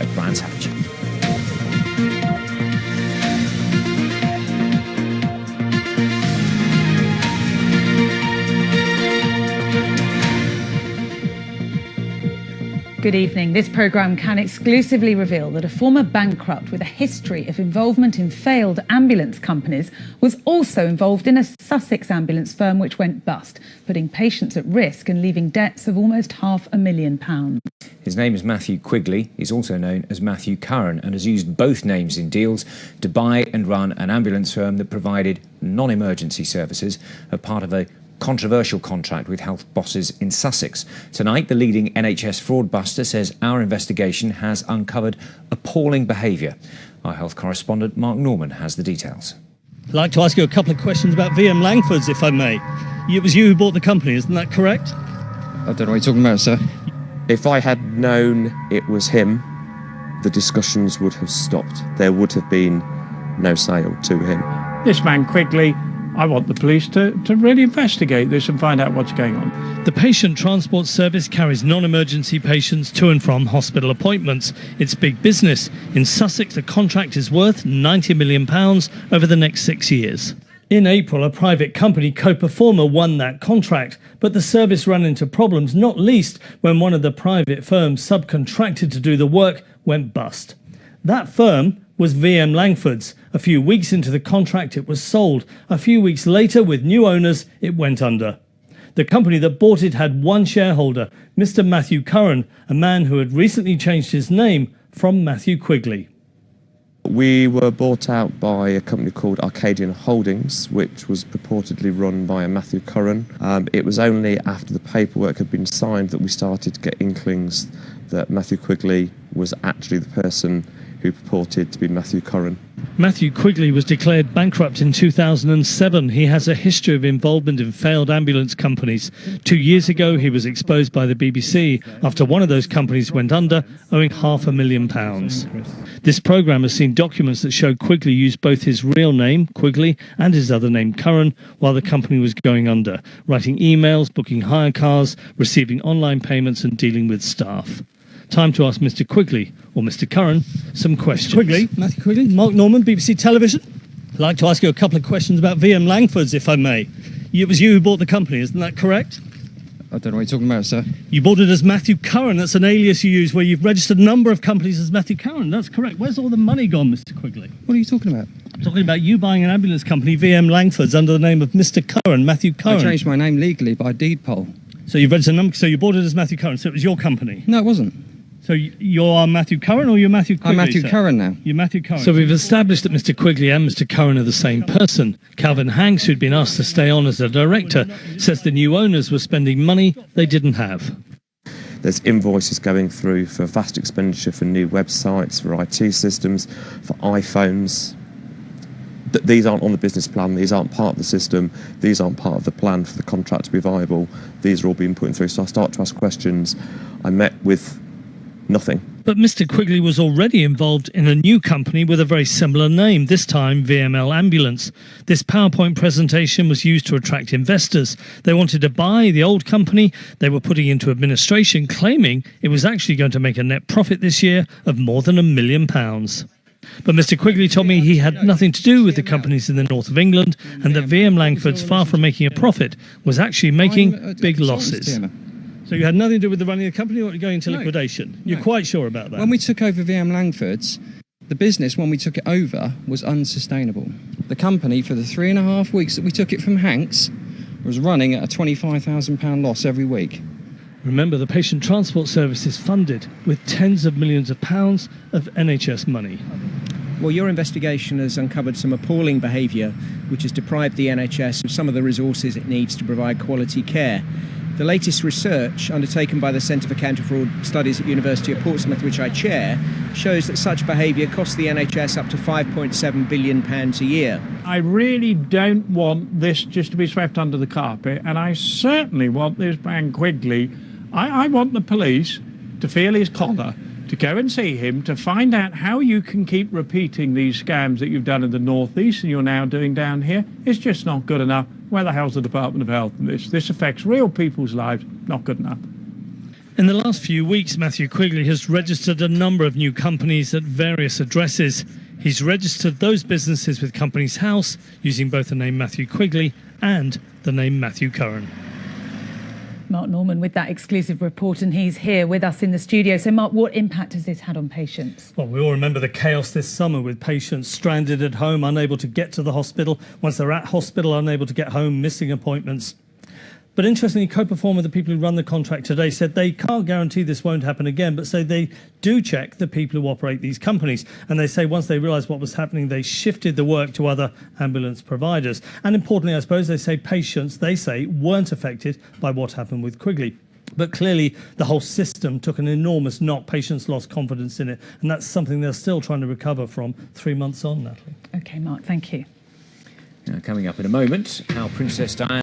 at Brands Hatch. Good evening. This programme can exclusively reveal that a former bankrupt with a history of involvement in failed ambulance companies was also involved in a Sussex ambulance firm which went bust, putting patients at risk and leaving debts of almost £500,000. His name is Matthew Quigley. He's also known as Matthew Curran and has used both names in deals to buy and run an ambulance firm that provided non-emergency services as part of a controversial contract with health bosses in Sussex. Tonight, the leading NHS fraudbuster says our investigation has uncovered appalling behaviour. Our health correspondent Mark Norman has the details. I'd like to ask you a couple of questions about VM Langford's, if I may. It was you who bought the company, isn't that correct? I don't know what you're talking about, sir. If I had known it was him, the discussions would have stopped. There would have been no sale to him. This man Quigley, I want the police to really investigate this and find out what's going on. The patient transport service carries non-emergency patients to and from hospital appointments. It's big business. In Sussex, the contract is worth £90 million over the next 6 years. In April, a private company, Co-Performer, won that contract, but the service ran into problems, not least when one of the private firms subcontracted to do the work went bust. That firm was VM Langford's. A few weeks into the contract, it was sold. A few weeks later, with new owners, it went under. The company that bought it had one shareholder, Mr. Matthew Curran, a man who had recently changed his name from Matthew Quigley. We were bought out by a company called Arcadian Holdings, which was purportedly run by a Matthew Curran. It was only after the paperwork had been signed that we started to get inklings that Matthew Quigley was actually the person who purported to be Matthew Curran. Matthew Quigley was declared bankrupt in 2007. He has a history of involvement in failed ambulance companies. 2 years ago, he was exposed by the BBC after one of those companies went under, owing £500,000. This programme has seen documents that show Quigley used both his real name, Quigley, and his other name, Curran, while the company was going under, writing emails, booking hire cars, receiving online payments and dealing with staff. Time to ask Mr. Quigley, or Mr. Curran, some questions. Quigley, Matthew Quigley. Mark Norman, BBC Television. I'd like to ask you a couple of questions about VM Langford's, if I may. It was you who bought the company, isn't that correct? I don't know what you're talking about, sir. You bought it as Matthew Curran. That's an alias you use where you've registered a number of companies as Matthew Curran. That's correct. Where's all the money gone, Mr. Quigley? What are you talking about? I'm talking about you buying an ambulance company, VM Langford's, under the name of Mr. Curran, Matthew Curran. I changed my name legally by deed poll. So you've registered a number, so you bought it as Matthew Curran, so it was your company? No, it wasn't. So you're Matthew Curran or you're Matthew Quigley? I'm Matthew Curran now. You're Matthew Curran. So we've established that Mr. Quigley and Mr. Curran are the same person. Calvin Hanks, who'd been asked to stay on as a director, says the new owners were spending money they didn't have. There's invoices going through for vast expenditure for new websites, for IT systems, for iPhones. These aren't on the business plan, these aren't part of the system, these aren't part of the plan for the contract to be viable. These are all being put through. So I start to ask questions. I met with nothing. But Mr. Quigley was already involved in a new company with a very similar name, this time VML Ambulance. This PowerPoint presentation was used to attract investors. They wanted to buy the old company they were putting into administration, claiming it was actually going to make a net profit this year of more than £1 million. But Mr. Quigley told me he had nothing to do with the companies in the north of England and that VM Langford's, far from making a profit, was actually making big losses. So you had nothing to do with the running of the company or going into liquidation? You're quite sure about that? When we took over VM Langford's, the business, when we took it over, was unsustainable. The company, for the 3.5 weeks that we took it from Hanks, was running at a £25,000 loss every week. Remember, the patient transport service is funded with tens of millions of pounds of NHS money. Well, your investigation has uncovered some appalling behaviour which has deprived the NHS of some of the resources it needs to provide quality care. The latest research undertaken by the Centre for Counter-Fraud Studies at University of Portsmouth, which I chair, shows that such behaviour costs the NHS up to £5.7 billion a year. I really don't want this just to be swept under the carpet, and I certainly want this man Quigley. I want the police to feel his collar, to go and see him, to find out how you can keep repeating these scams that you've done in the North East and you're now doing down here. It's just not good enough. Where the hell's the Department of Health in this? This affects real people's lives. Not good enough. In the last few weeks, Matthew Quigley has registered a number of new companies at various addresses. He's registered those businesses with Companies House using both the name Matthew Quigley and the name Matthew Curran. Mark Norman with that exclusive report, and he's here with us in the studio. So, Mark, what impact has this had on patients? Well, we all remember the chaos this summer with patients stranded at home, unable to get to the hospital. Once they're at hospital, unable to get home, missing appointments. But interestingly, Co-Performer, the people who run the contract today, said they can't guarantee this won't happen again, but say they do check the people who operate these companies. And they say once they realised what was happening, they shifted the work to other ambulance providers. And importantly, I suppose, they say patients, they say, weren't affected by what happened with Quigley. But clearly, the whole system took an enormous knock. Patients lost confidence in it. And that's something they're still trying to recover from 3 months on, Natalie. OK, Mark, thank you. Now, coming up in a moment, how Princess Diana